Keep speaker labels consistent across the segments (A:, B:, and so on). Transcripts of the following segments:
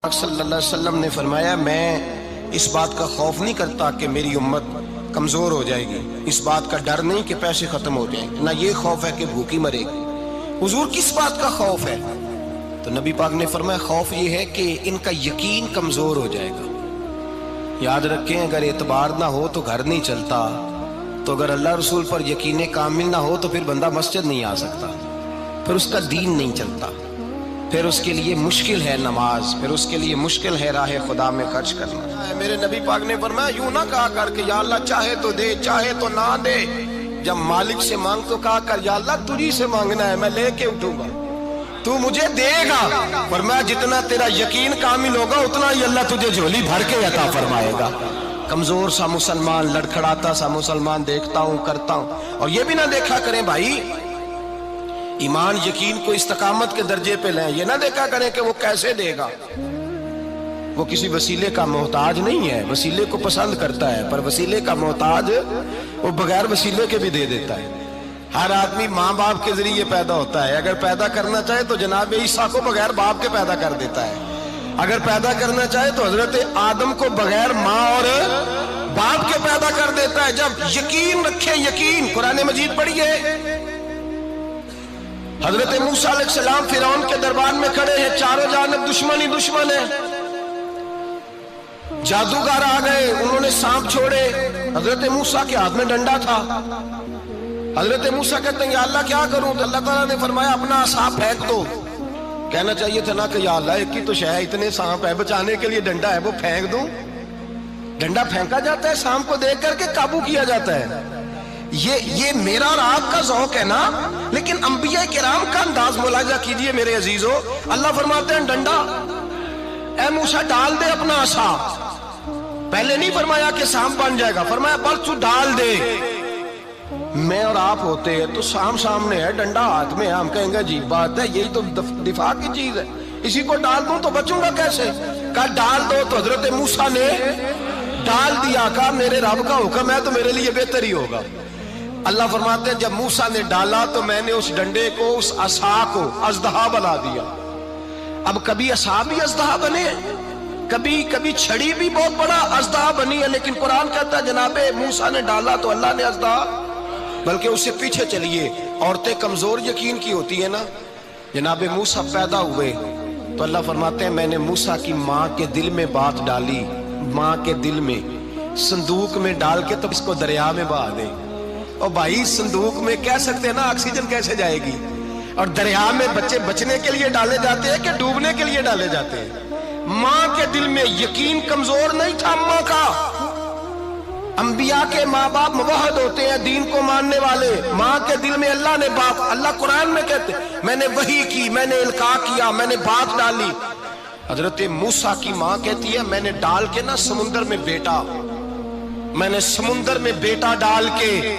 A: صلی اللہ علیہ وسلم نے فرمایا میں اس بات کا خوف نہیں کرتا کہ میری امت کمزور ہو جائے گی، اس بات کا ڈر نہیں کہ پیسے ختم ہو جائیں گے، نہ یہ خوف ہے کہ بھوکی مرے گی۔ حضور کس بات کا خوف ہے؟ تو نبی پاک نے فرمایا خوف یہ ہے کہ ان کا یقین کمزور ہو جائے گا۔ یاد رکھیں اگر اعتبار نہ ہو تو گھر نہیں چلتا، تو اگر اللہ رسول پر یقین کامل نہ ہو تو پھر بندہ مسجد نہیں آ سکتا، پھر اس کا دین نہیں چلتا، پھر اس کے لیے مشکل ہے نماز، پھر اس کے لیے مشکل ہے راہ خدا میں خرچ کرنا۔ میرے نبی پاک نے فرمایا یوں نہ کہا کر کہ یا اللہ چاہے تو دے چاہے تو نہ دے، جب مالک سے مانگ تو کہا کر یا اللہ تجھی سے مانگنا ہے، میں لے کے اٹھوں گا، تو مجھے دے گا۔ فرمایا جتنا تیرا یقین کامل ہوگا اتنا ہی اللہ تجھے جھولی بھر کے عطا فرمائے گا۔ کمزور سا مسلمان، لڑکھڑاتا سا مسلمان دیکھتا ہوں کرتا ہوں، اور یہ بھی نہ دیکھا کریں بھائی ایمان یقین کو استقامت کے درجے پہ لیں، یہ نہ دیکھا کریں کہ وہ کیسے دے گا، وہ کسی وسیلے کا محتاج نہیں ہے، وسیلے کو پسند کرتا ہے، پر وسیلے کا محتاج وہ بغیر وسیلے کے بھی دے دیتا ہے۔ ہر آدمی ماں باپ کے ذریعے پیدا ہوتا ہے، اگر پیدا کرنا چاہے تو جناب عیسیٰ کو بغیر باپ کے پیدا کر دیتا ہے، اگر پیدا کرنا چاہے تو حضرت آدم کو بغیر ماں اور باپ کے پیدا کر دیتا ہے۔ جب یقین رکھیں، یقین قرآن مجید پڑھیے، حضرت موسیٰ علیہ السلام فرعون کے دربار میں کھڑے ہیں، چاروں جانب دشمن ہی دشمن ہے، جادوگر آ گئے، انہوں نے سانپ چھوڑے، حضرت موسیٰ کے ہاتھ میں ڈنڈا تھا۔ حضرت موسیٰ کہتے ہیں یا اللہ کیا کروں؟ تو اللہ تعالیٰ نے فرمایا اپنا عصا پھینک دو۔ کہنا چاہیے تھا نا کہ یا اللہ ایک ہی تو شے ہے، اتنے سانپ ہے، بچانے کے لیے ڈنڈا ہے وہ پھینک دوں؟ ڈنڈا پھینکا جاتا ہے، سانپ کو دیکھ کر کے قابو کیا جاتا ہے۔ یہ میرا اور آپ کا ذوق ہے نا، لیکن انبیاء کرام کا انداز ملاحظہ کیجئے میرے عزیزو۔ اللہ فرماتے ہیں ڈنڈا اے موسیٰ ڈال دے اپنا عصا، پہلے نہیں فرمایا کہ سانپ بن جائے گا، فرمایا بس تو ڈال دے۔ میں اور آپ ہوتے ہیں تو سانپ سامنے ہے، ڈنڈا ہاتھ میں ہے، ہم کہیں گے عجیب بات ہے، یہی تو دفاع کی چیز ہے، اسی کو ڈال دوں تو بچوں گا کیسے؟ کہا ڈال دو، تو حضرت موسیٰ نے ڈال دیا، کہا میرے رب کا حکم ہے تو میرے لیے بہتر ہی ہوگا۔ اللہ فرماتے ہیں جب موسیٰ نے ڈالا تو میں نے اس ڈنڈے کو، اس عصا کو اژدہا بنا دیا۔ اب کبھی عصا بھی اژدہا بنے، کبھی چھڑی بھی بہت بڑا اژدہا بنی ہے، لیکن قرآن کہتا ہے جناب موسیٰ نے ڈالا تو اللہ نے اژدہا، بلکہ اس سے پیچھے چلیے، عورتیں کمزور یقین کی ہوتی ہیں نا، جناب موسیٰ پیدا ہوئے تو اللہ فرماتے ہیں میں نے موسیٰ کی ماں کے دل میں بات ڈالی، ماں کے دل میں صندوق میں ڈال کے تو اس کو دریا میں بہا دے۔ اور بھائی صندوق میں کہہ سکتے ہیں نا آکسیجن کیسے جائے گی، اور دریا میں بچے بچنے کے لیے ڈالے جاتے ہیں کہ ڈوبنے کے لیے ڈالے جاتے ہیں؟ ماں کے دل میں یقین کمزور نہیں تھا ماں کا۔ انبیاء کے ماں باپ موحد ہوتے ہیں، دین کو ماننے والے، ماں کے دل میں اللہ نے بات، اللہ قرآن میں کہتے ہیں میں نے وحی کی، میں نے القاء کیا، میں نے بات ڈالی۔ حضرت موسیٰ کی ماں کہتی ہے میں نے ڈال کے نا سمندر میں بیٹا، میں نے سمندر میں بیٹا ڈال کے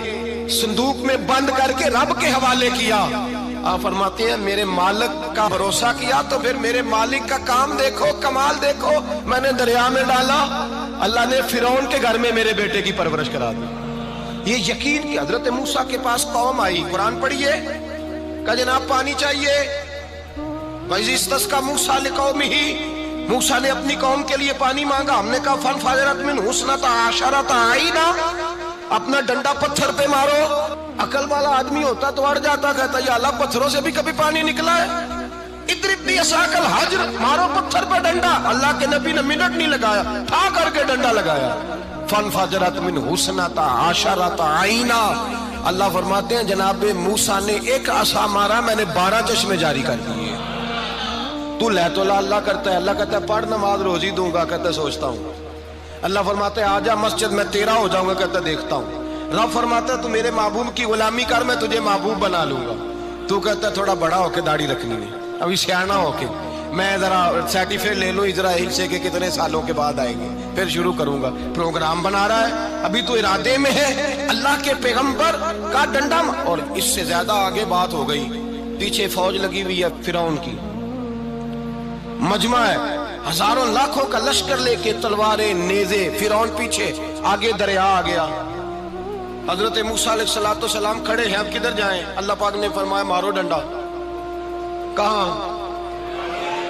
A: صندوق میں بند کر کے رب کے حوالے کیا۔ آپ فرماتے ہیں میرے مالک کا بھروسہ کیا تو پھر میرے مالک کا کام دیکھو، کمال دیکھو، میں نے دریا میں ڈالا، اللہ نے فرعون کے گھر میں میرے بیٹے کی پرورش کرا دی۔ یہ یقین کہ حضرت موسیٰ کے پاس قوم آئی، قرآن پڑھیے، کہا جناب پانی چاہیے، وَإِذِ اسْتَسْقَىٰ مُوسَىٰ لِقَوْمِهِ، موسیٰ نے اپنی قوم کے لیے پانی مانگا، ہم نے کہا فَانْفَجَرَتْ مِنْهُ اثْنَتَا عَشَرَةَ عَيْنًا، اپنا ڈنڈا پتھر پہ مارو۔ عقل والا آدمی ہوتا تو اڑ جاتا، کہتا یا اللہ پتھروں سے بھی کبھی پانی نکلا ہے؟ اضرب بعصاک الحجر، مارو پتھر پہ ڈنڈا۔ اللہ کے نبی نے منٹ نہیں لگایا، ٹھا کر کے ڈنڈا لگایا، فَانْفَجَرَتْ مِنْهُ اثْنَتَا عَشَرَةَ عَيْنًا۔ اللہ فرماتے ہیں جناب موسیٰ نے ایک عصا مارا، میں نے 12 چشمے جاری کر دیے۔ تو لے تو اللہ کرتا ہے، اللہ کہتا ہے پڑھ نماز روزی دوں گا، کہتا ہے سوچتا ہوں۔ اللہ فرماتا ہے آجا مسجد میں تیرا ہو جاؤں گا، کہتا ہے دیکھتا ہوں۔ رب فرماتا ہے تو میرے محبوب کی غلامی کر، میں تجھے محبوب بنا لوں گا۔ تو کہتا ہے تھوڑا بڑا ہو کے داڑھی رکھنی ہے، ابھی سیانا ہو کے میں ذرا سرٹیفکیٹ لے لوں اسرائیل سے کہ کتنے سالوں کے بعد آئیں گے، پھر شروع کروں گا۔ پروگرام بنا رہا ہے، ابھی تو ارادے میں ہے۔ اللہ کے پیغمبر کا ڈنڈا، اور اس سے زیادہ آگے بات ہو گئی، پیچھے فوج لگی ہوئی ہے فرعون کی، مجمع ہے، ہزاروں لاکھوں کا لشکر لے کے، تلواریں نیزے، فرعون پیچھے، آگے دریا آ گیا۔ حضرت موسیٰ علیہ السلام کھڑے ہیں، اب کدھر جائیں؟ اللہ پاک نے فرمایا مارو ڈنڈا۔ کہاں؟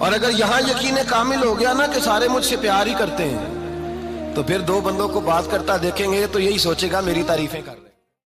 A: اور اگر یہاں یقین کامل ہو گیا نا کہ سارے مجھ سے پیار ہی کرتے ہیں، تو پھر دو بندوں کو بات کرتا دیکھیں گے تو یہی سوچے گا میری تعریفیں کر رہے ہیں۔